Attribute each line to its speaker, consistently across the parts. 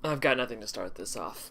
Speaker 1: I've got nothing to start this off.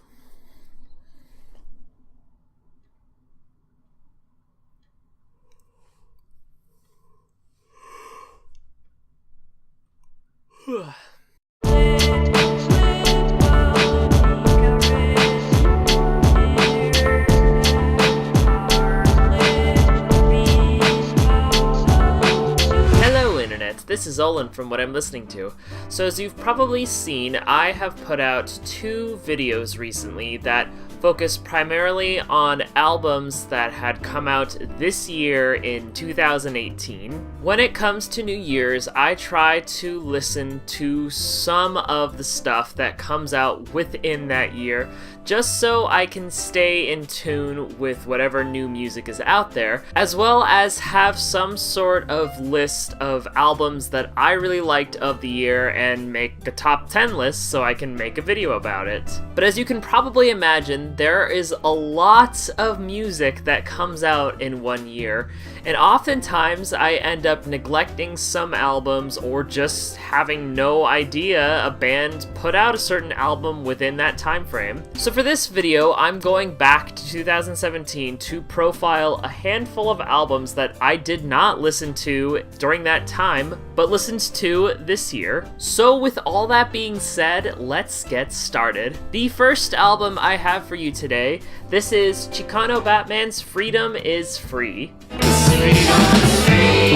Speaker 1: This is Olin from What I'm Listening To. So as you've probably seen, I have put out 2 videos recently that focus primarily on albums that had come out this year in 2018. When it comes to New Year's, I try to listen to some of the stuff that comes out within that year, just so I can stay in tune with whatever new music is out there, as well as have some sort of list of albums that I really liked of the year and make a top 10 list so I can make a video about it. But as you can probably imagine, there is a lot of music that comes out in one year, and oftentimes I end up neglecting some albums or just having no idea a band put out a certain album within that time frame. So for this video, I'm going back to 2017 to profile a handful of albums that I did not listen to during that time, but listened to this year. So with all that being said, let's get started. The first album I have for you today, this is Chicano Batman's Freedom is Free. Freedom is free.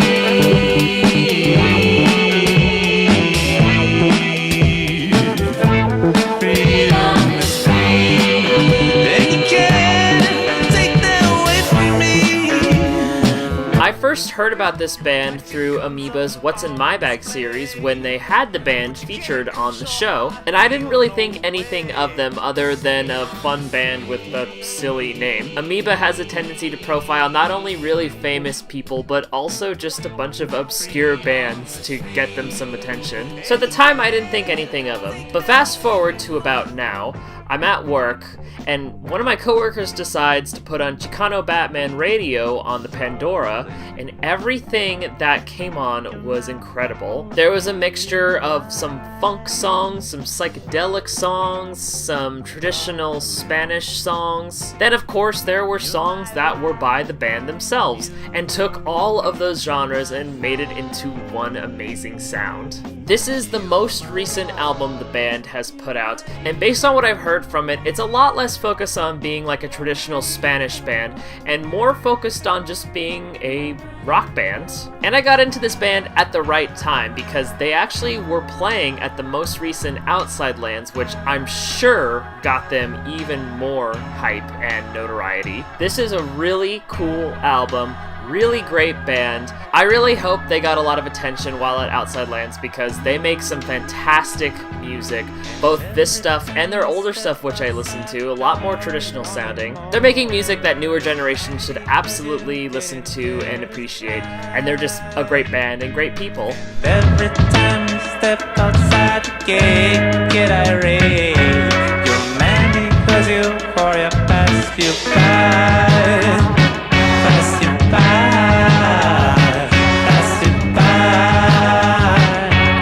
Speaker 1: I first heard about this band through Amoeba's What's in My Bag series when they had the band featured on the show, and I didn't really think anything of them other than a fun band with a silly name. Amoeba has a tendency to profile not only really famous people, but also just a bunch of obscure bands to get them some attention. So at the time I didn't think anything of them, but fast forward to about now, I'm at work, and one of my coworkers decides to put on Chicano Batman radio on the Pandora, and everything that came on was incredible. There was a mixture of some funk songs, some psychedelic songs, some traditional Spanish songs. Then of course there were songs that were by the band themselves, and took all of those genres and made it into one amazing sound. This is the most recent album the band has put out, and based on what I've heard from it, it's a lot less focused on being like a traditional Spanish band and more focused on just being a rock band. And I got into this band at the right time because they actually were playing at the most recent Outside Lands, which I'm sure got them even more hype and notoriety. This is a really cool album. Really great band. I really hope they got a lot of attention while at Outside Lands because they make some fantastic music, both this stuff and their older stuff, which I listen to, a lot more traditional sounding. They're making music that newer generations should absolutely listen to and appreciate, and they're just a great band and great people.
Speaker 2: Every time you step outside the gate, get irate. You're mad because you for your past you fight. Pass you by.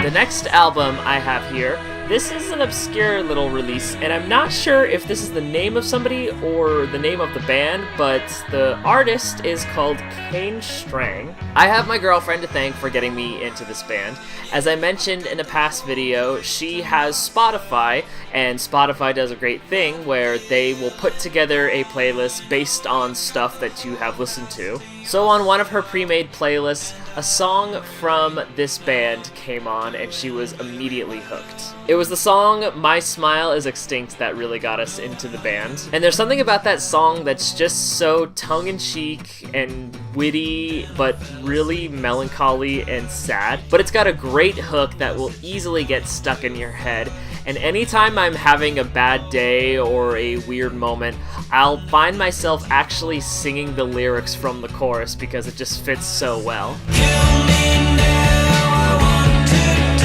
Speaker 1: The next album I have here, this is an obscure little release, and I'm not sure if this is the name of somebody or the name of the band, but the artist is called Kane Strang. I have my girlfriend to thank for getting me into this band. As I mentioned in a past video, she has Spotify, and Spotify does a great thing where they will put together a playlist based on stuff that you have listened to. So on one of her pre-made playlists, a song from this band came on and she was immediately hooked. It was the song My Smile is Extinct that really got us into the band. And there's something about that song that's just so tongue-in-cheek and witty, but really melancholy and sad. But it's got a great hook that will easily get stuck in your head. And anytime I'm having a bad day or a weird moment, I'll find myself actually singing the lyrics from the chorus because it just fits so well.
Speaker 2: Kill me now, I want to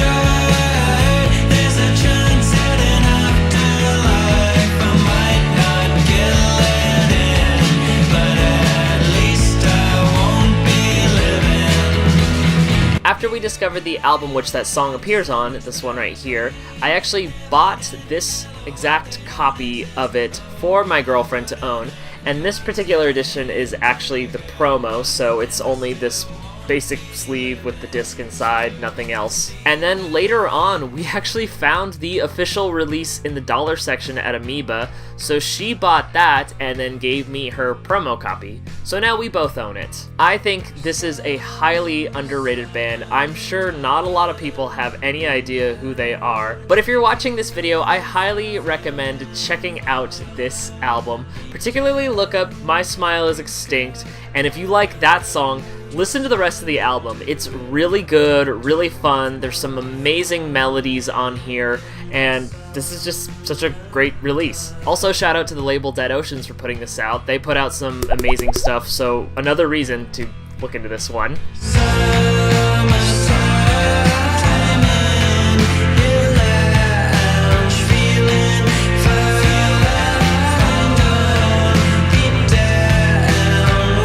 Speaker 2: die. There's a chance at an afterlife. I might not get let in, but at least I won't be living.
Speaker 1: After we discovered the album which that song appears on, this one right here, I actually bought this exact copy of it for my girlfriend to own, and this particular edition is actually the promo, so it's only this basic sleeve with the disc inside, nothing else. And then later on, we actually found the official release in the dollar section at Amoeba, so she bought that and then gave me her promo copy. So now we both own it. I think this is a highly underrated band. I'm sure not a lot of people have any idea who they are, but if you're watching this video, I highly recommend checking out this album. Particularly look up My Smile is Extinct, and if you like that song, listen to the rest of the album. It's really good, really fun. There's some amazing melodies on here, and this is just such a great release. Also, shout out to the label Dead Oceans for putting this out. They put out some amazing stuff, so another reason to look into this one.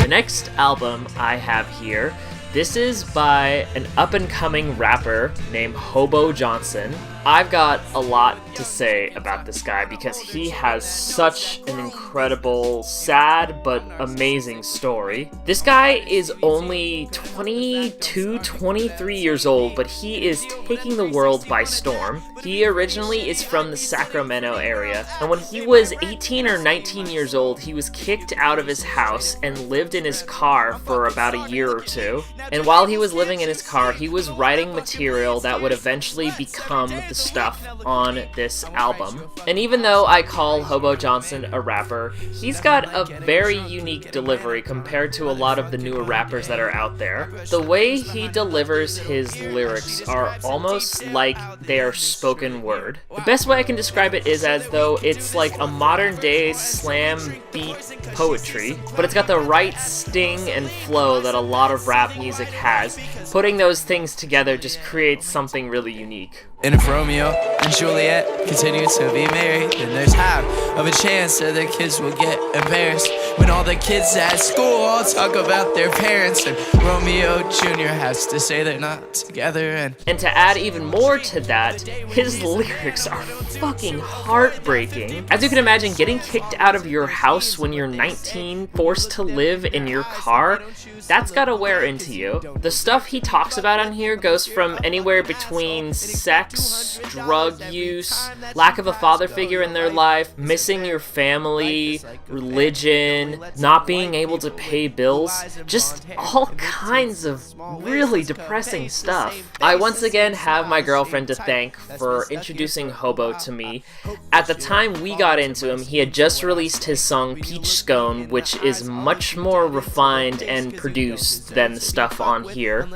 Speaker 1: Next album I have here, this is by an up-and-coming rapper named Hobo Johnson. I've got a lot to say about this guy because he has such an incredible, sad, but amazing story. This guy is only 22, 23 years old, but he is taking the world by storm. He originally is from the Sacramento area, and when he was 18 or 19 years old, he was kicked out of his house and lived in his car for about a year or two. And while he was living in his car, he was writing material that would eventually become the stuff on this album. And even though I call Hobo Johnson a rapper, he's got a very unique delivery compared to a lot of the newer rappers that are out there. The way he delivers his lyrics are almost like they are spoken word. The best way I can describe it is as though it's like a modern day slam beat poetry, but it's got the right sting and flow that a lot of rap music has. Putting those things together just creates something really unique.
Speaker 3: And if Romeo and Juliet continue to be married, then there's half of a chance that their kids will get embarrassed when all the kids at school all talk about their parents, and Romeo Jr. has to say they're not together.
Speaker 1: And to add even more to that, his lyrics are fucking heartbreaking. As you can imagine, getting kicked out of your house when you're 19, forced to live in your car, that's gotta wear into you. The stuff he talks about on here goes from anywhere between sex, drug use, lack of a father figure in their life, missing your family, religion, not being able to pay bills, just all kinds of really depressing stuff. I once again have my girlfriend to thank for introducing Hobo to me. At the time we got into him, he had just released his song Peach Scone, which is much more refined and produced than the stuff on here.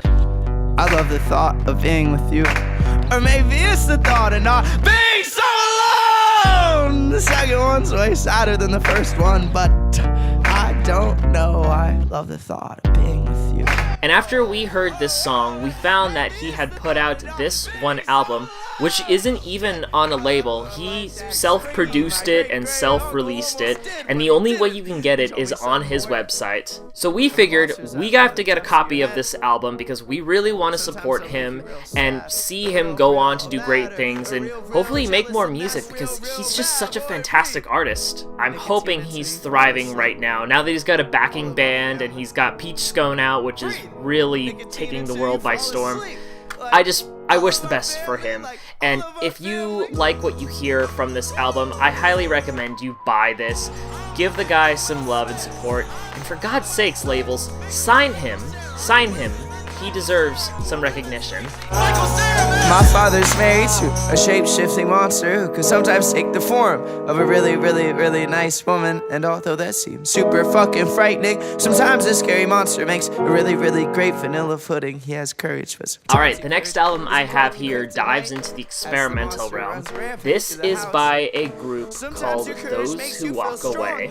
Speaker 3: I love the thought of being with you, or maybe it's the thought of not being so alone. The second one's way sadder than the first one, but I don't know. I love the thought of being with you.
Speaker 1: And after we heard this song, we found that he had put out this one album, which isn't even on a label. He self-produced it and self-released it, and the only way you can get it is on his website. So we figured we have to get a copy of this album because we really want to support him and see him go on to do great things and hopefully make more music because he's just such a fantastic artist. I'm hoping he's thriving right now that he's got a backing band and he's got Peach Scone out, which is really taking the world by storm. I wish the best for him, and if you like what you hear from this album, I highly recommend you buy this. Give the guy some love and support, and for God's sakes, labels, sign him. He deserves some recognition.
Speaker 3: My father's married to a shape-shifting monster who could sometimes take the form of a really, really, really nice woman. And although that seems super fucking frightening, sometimes a scary monster makes a really, really great vanilla pudding. He has courage, but
Speaker 1: Alright, the next album I have here dives into the experimental realm. This is by a group called Those Who Walk Away.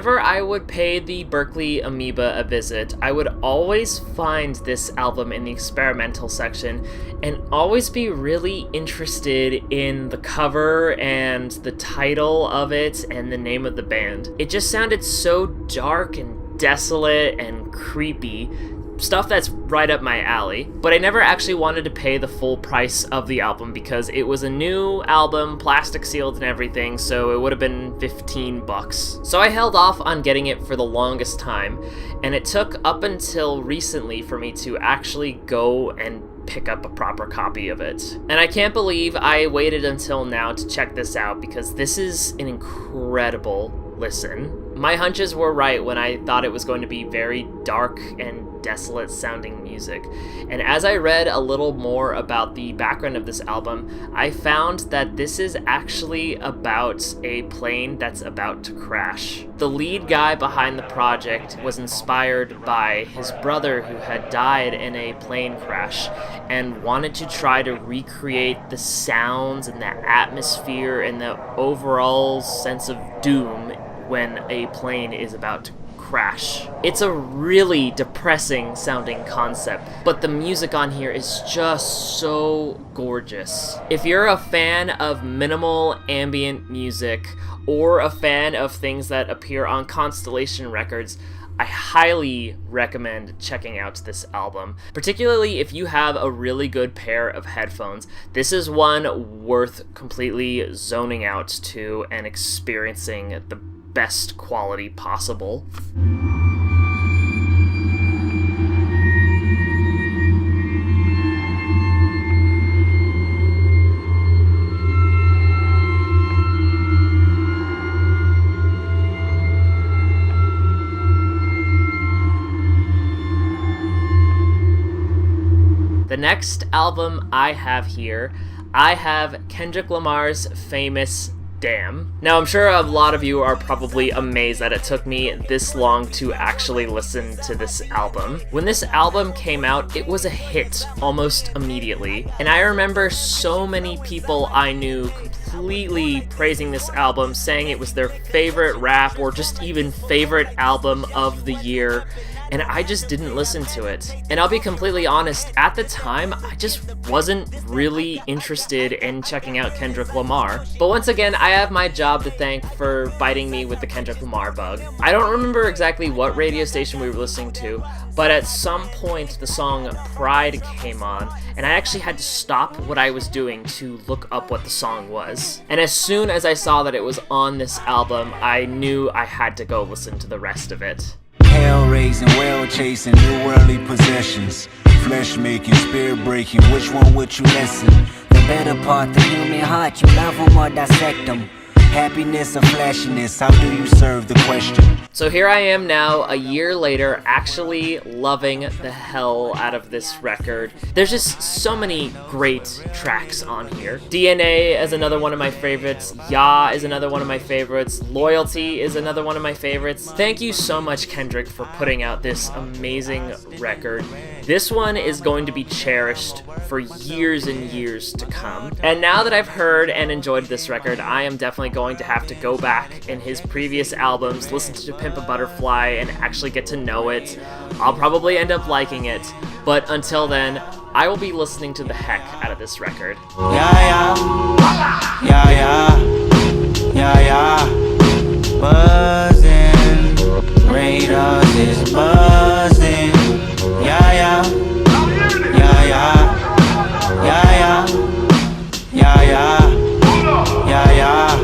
Speaker 1: whenever I would pay the Berkeley Amoeba a visit, I would always find this album in the experimental section and always be really interested in the cover and the title of it and the name of the band. It just sounded so dark and desolate and creepy. Stuff that's right up my alley, but I never actually wanted to pay the full price of the album because it was a new album, plastic sealed and everything, so it would have been $15. So I held off on getting it for the longest time, and it took up until recently for me to actually go and pick up a proper copy of it. And I can't believe I waited until now to check this out because this is an incredible listen. My hunches were right when I thought it was going to be very dark and desolate sounding music. And as I read a little more about the background of this album, I found that this is actually about a plane that's about to crash. The lead guy behind the project was inspired by his brother who had died in a plane crash and wanted to try to recreate the sounds and the atmosphere and the overall sense of doom when a plane is about to crash. It's a really depressing sounding concept, but the music on here is just so gorgeous. If you're a fan of minimal ambient music or a fan of things that appear on Constellation Records, I highly recommend checking out this album, particularly if you have a really good pair of headphones. This is one worth completely zoning out to and experiencing the best quality possible. The next album I have here, I have Kendrick Lamar's famous Damn. Now, I'm sure a lot of you are probably amazed that it took me this long to actually listen to this album. When this album came out, it was a hit almost immediately, and I remember so many people I knew completely praising this album, saying it was their favorite rap or just even favorite album of the year, and I just didn't listen to it. And I'll be completely honest, at the time, I just wasn't really interested in checking out Kendrick Lamar. But once again, I have my job to thank for biting me with the Kendrick Lamar bug. I don't remember exactly what radio station we were listening to, but at some point the song Pride came on, and I actually had to stop what I was doing to look up what the song was. And as soon as I saw that it was on this album, I knew I had to go listen to the rest of it.
Speaker 4: Hell raising, well chasing, new worldly possessions. Flesh making, spirit breaking, which one would you listen?
Speaker 5: The better part, the human heart, you love them or dissect them.
Speaker 4: Happiness or flashiness, how do you serve the question?
Speaker 1: So here I am now, a year later, actually loving the hell out of this record. There's just so many great tracks on here. DNA is another one of my favorites. Ya is another one of my favorites. Loyalty is another one of my favorites. Thank you so much, Kendrick, for putting out this amazing record. This one is going to be cherished for years and years to come. And now that I've heard and enjoyed this record, I am definitely going to have to go back in his previous albums, listen to Pimp a Butterfly, and actually get to know it. I'll probably end up liking it, but until then, I will be listening to the heck out of this record.
Speaker 4: Yeah, yeah, yeah, yeah, yeah, yeah. Buzzing, radars is buzzing. Yeah, yeah, yeah, yeah, yeah, yeah, yeah, yeah, yeah, yeah.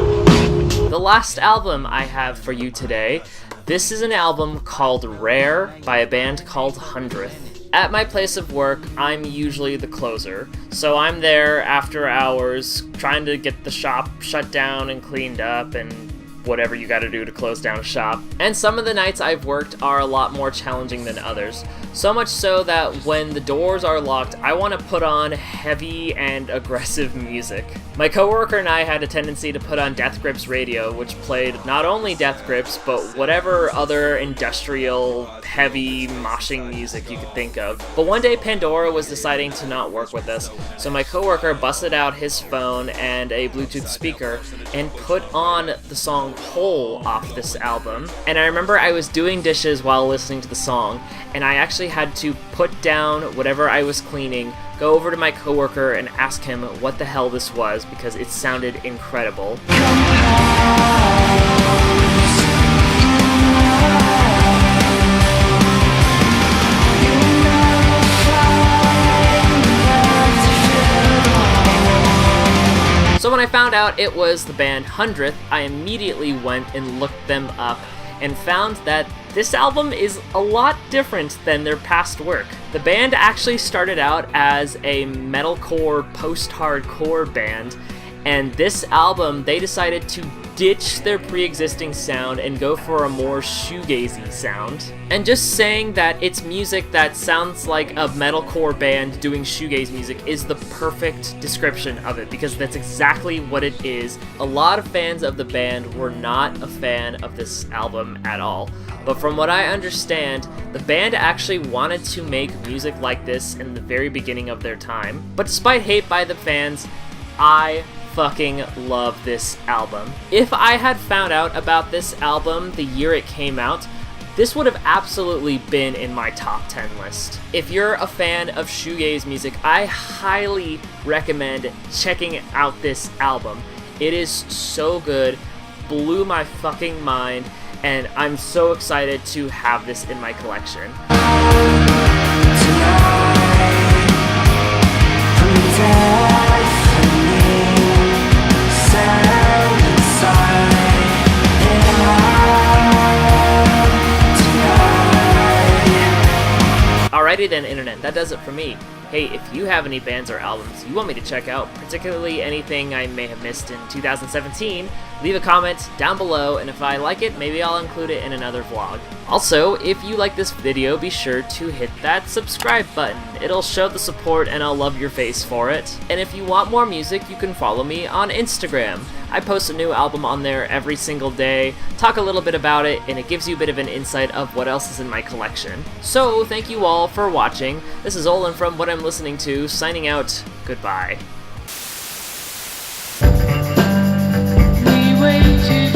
Speaker 1: The last album I have for you today, this is an album called Rare by a band called Hundredth. At my place of work, I'm usually the closer, so I'm there after hours trying to get the shop shut down and cleaned up and whatever you gotta do to close down a shop. And some of the nights I've worked are a lot more challenging than others, So much so that when the doors are locked, I want to put on heavy and aggressive music. My coworker and I had a tendency to put on Death Grips radio, which played not only Death Grips, but whatever other industrial, heavy, moshing music you could think of. But one day Pandora was deciding to not work with us, so my coworker busted out his phone and a Bluetooth speaker and put on the song Hole off this album. And I remember I was doing dishes while listening to the song, and I actually had to put down whatever I was cleaning, go over to my coworker and ask him what the hell this was because it sounded incredible. So when I found out it was the band Hundredth, I immediately went and looked them up and found that this album is a lot different than their past work. The band actually started out as a metalcore, post-hardcore band, and this album they decided to ditch their pre-existing sound and go for a more shoegazy sound. And just saying that it's music that sounds like a metalcore band doing shoegaze music is the perfect description of it, because that's exactly what it is. A lot of fans of the band were not a fan of this album at all. But from what I understand, the band actually wanted to make music like this in the very beginning of their time. But despite hate by the fans, I fucking love this album. If I had found out about this album the year it came out, this would have absolutely been in my top 10 list. If you're a fan of shoegaze music, I highly recommend checking out this album. It is so good, blew my fucking mind, and I'm so excited to have this in my collection. Alrighty then, internet, that does it for me. Hey, if you have any bands or albums you want me to check out, particularly anything I may have missed in 2017, leave a comment down below, and if I like it, maybe I'll include it in another vlog. Also, if you like this video, be sure to hit that subscribe button. It'll show the support and I'll love your face for it. And if you want more music, you can follow me on Instagram. I post a new album on there every single day, talk a little bit about it, and it gives you a bit of an insight of what else is in my collection. So, thank you all for watching. This is Olin from What I'm Listening To, signing out. Goodbye.
Speaker 6: We waited